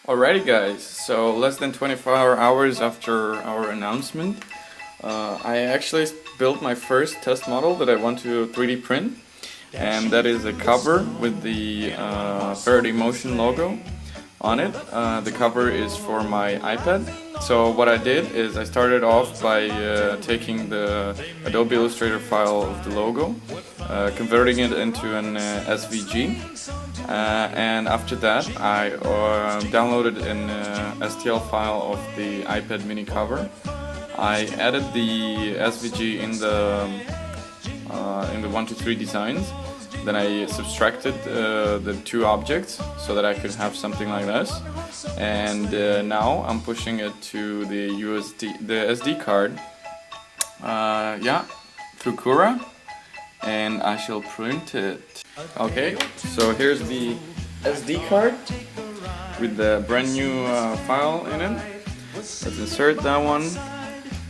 Alrighty guys, so less than 24 hours after our announcement, I actually built my first test model that I want to 3D print, and that is a cover with the Faraday Motion logo on it. The cover is for my iPad. So what I did is I started off by taking the Adobe Illustrator file of the logo, converting it into an SVG, and after that I downloaded an STL file of the iPad mini cover. I added the SVG in the 1-2-3 designs. Then I subtracted the two objects so that I could have something like this. And now I'm pushing it to the SD card, through Cura, and I shall print it. Okay, so here's the SD card with the brand new file in it. Let's insert that one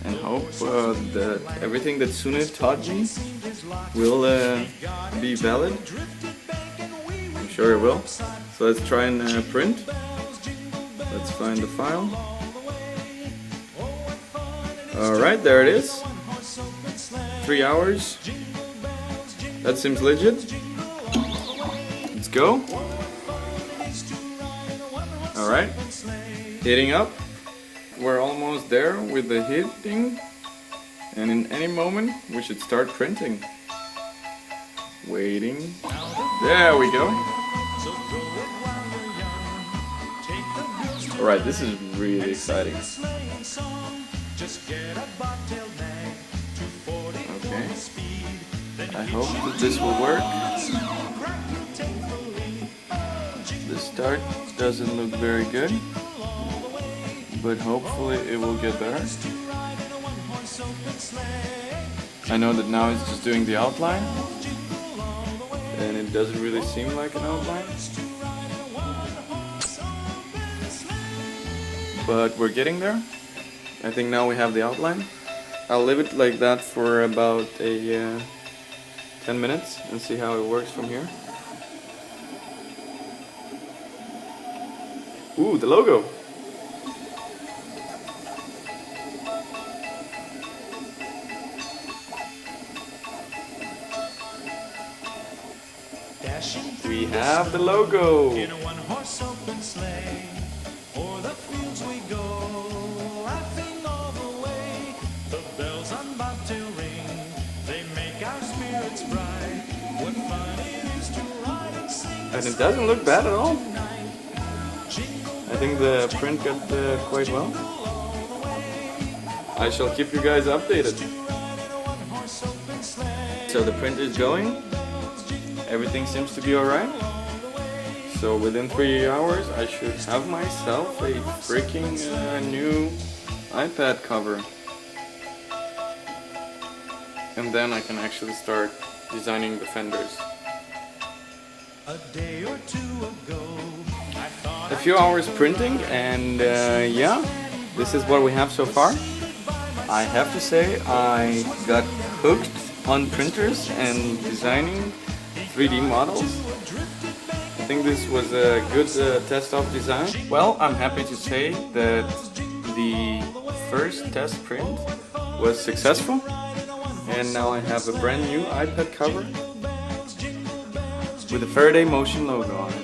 and hope that everything that Sune taught me will be valid. I'm sure it will. So let's try and print. Let's find the file. Alright, there it is. 3 hours. That seems legit. Let's go. Alright, heating up. We're almost there with the heating, and in any moment we should start printing. Waiting. There we go. Alright, this is really exciting. Okay. I hope that this will work. The start doesn't look very good, but hopefully it will get better. I know that now it's just doing the outline, and it doesn't really seem like an outline. But we're getting there. I think now we have the outline. I'll leave it like that for about 10 minutes and see how it works from here. Ooh, the logo! We have the logo! And it doesn't look bad at all. I think the print got quite well. I shall keep you guys updated. So the print is going. Everything seems to be alright. So within 3 hours I should have myself a freaking new iPad cover. And then I can actually start designing the fenders. A few hours printing, and this is what we have so far. I have to say I got hooked on printers and designing 3D models. I think this was a good test-off design. Well, I'm happy to say that the first test print was successful, and now I have a brand new iPad cover with a Faraday Motion logo on it.